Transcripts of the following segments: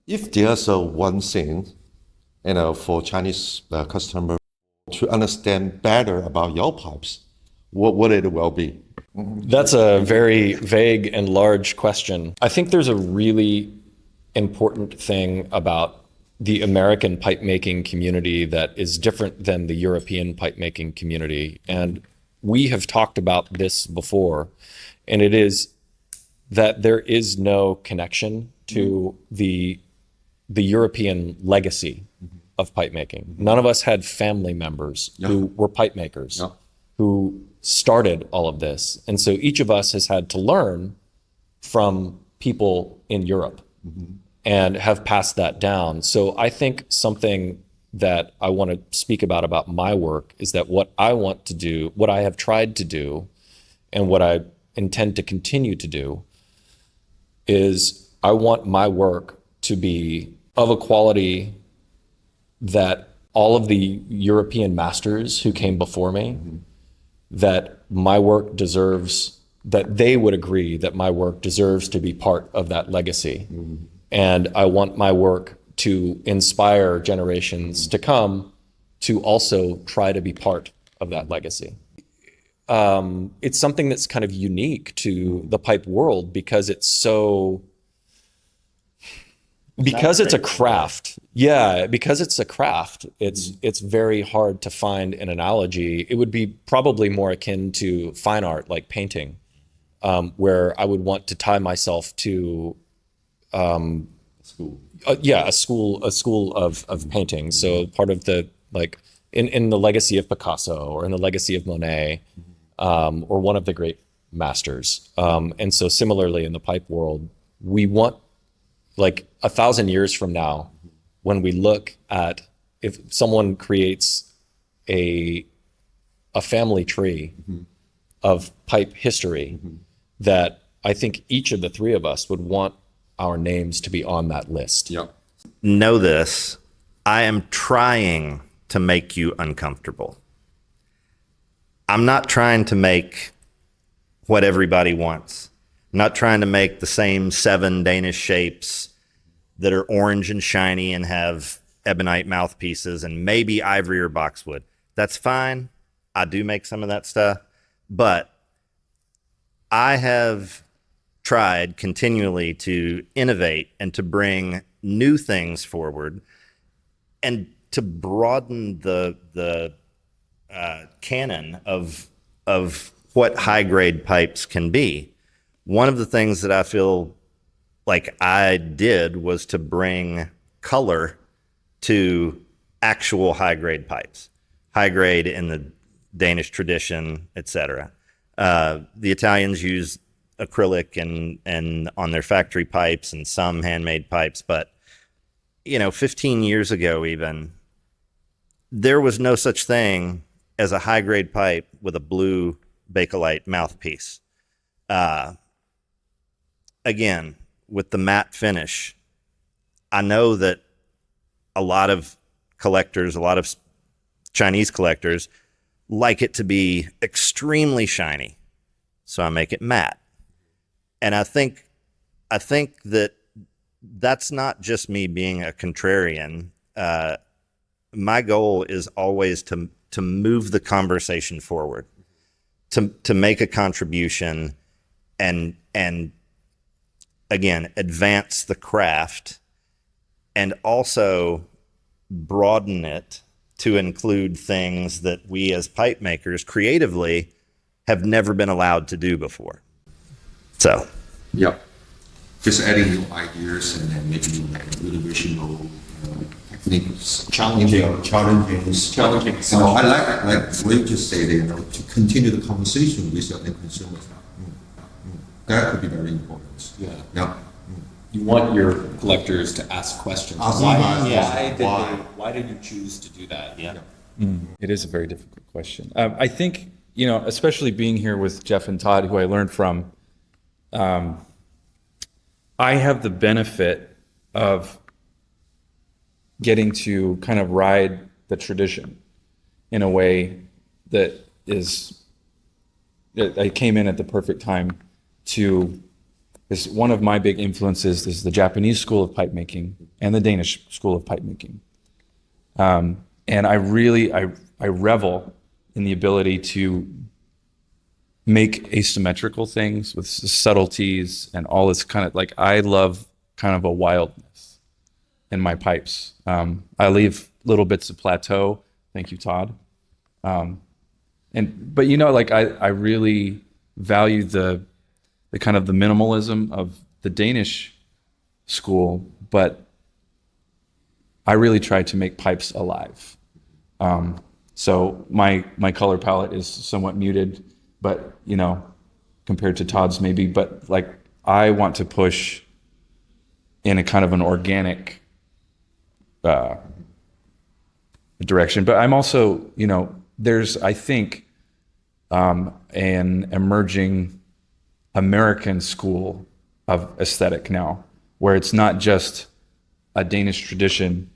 If there's a one thing, for Chinese customer to understand better about your pipes, what would it will be? That's a very vague and large question. I think there's a really important thing about the American pipe making community that is different than the European pipe making community. And we have talked about this before, and it is that there is no connection to the European legacy of pipe making. None of us had family members who were pipe makers, who started all of this. And so each of us has had to learn from people in Europe and have passed that down. So I think something that I want to speak about my work is that what I want to do, what I have tried to do, and what I intend to continue to do is I want my work to be of a quality that all of the European masters who came before me, that my work deserves, that they would agree that my work deserves to be part of that legacy. And I want my work to inspire generations to come to also try to be part of that legacy. It's something that's kind of unique to the pipe world because it's so, because it's a craft. Yeah, because it's a craft, it's very hard to find an analogy. It would be probably more akin to fine art, like painting, where I would want to tie myself to School. a school of painting. So part of the, like in the legacy of Picasso or in the legacy of Monet, or one of the great masters. And so similarly in the pipe world, we want, like 1,000 years from now, when we look at, if someone creates a family tree of pipe history, that I think each of the three of us would want our names to be on that list. Yeah. Know this, I am trying to make you uncomfortable. I'm not trying to make what everybody wants. I'm not trying to make the same 7 Danish shapes that are orange and shiny and have ebonite mouthpieces and maybe ivory or boxwood. That's fine. I do make some of that stuff, but I have tried continually to innovate and to bring new things forward and to broaden the canon of what high grade pipes can be. One of the things that I feel like I did was to bring color to actual high grade pipes, high grade in the Danish tradition, etc. The Italians use acrylic and on their factory pipes and some handmade pipes, but 15 years ago even, there was no such thing as a high grade pipe with a blue Bakelite mouthpiece. Again, with the matte finish, I know that a lot of collectors, a lot of Chinese collectors like it to be extremely shiny. So I make it matte. And I think that that's not just me being a contrarian. My goal is always to move the conversation forward, to make a contribution and again, advance the craft and also broaden it to include things that we as pipe makers creatively have never been allowed to do before. So, Yeah. Just adding new ideas and then maybe really original techniques. Challenging. I like what you just said, to continue the conversation with your end consumers. That could be very important. Yeah. You want your collectors to ask questions. Ask Why, questions. why did you choose to do that? yeah. It is a very difficult question. I think, especially being here with Jeff and Todd, who I learned from, I have the benefit of getting to kind of ride the tradition in a way that I came in at the perfect time to is one of my big influences is the Japanese school of pipe making and the Danish school of pipe making. And I really, I revel in the ability to make asymmetrical things with subtleties and all this kind of, like, I love kind of a wildness in my pipes. I leave little bits of plateau. Thank you, Todd. But you know, like, I really value the kind of the minimalism of the Danish school, but I really try to make pipes alive. So my color palette is somewhat muted, but you know, compared to Todd's maybe, but like, I want to push in a kind of an organic direction. But I'm also, you know, there's, I think, an emerging American school of aesthetic now, where it's not just a Danish tradition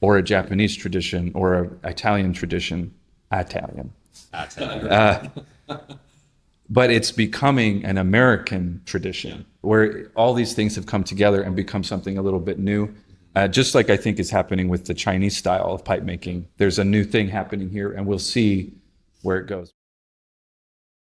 or a Japanese tradition or an Italian tradition, but it's becoming an American tradition where all these things have come together and become something a little bit new. Just like I think is happening with the Chinese style of pipe making. There's a new thing happening here, and we'll see where it goes.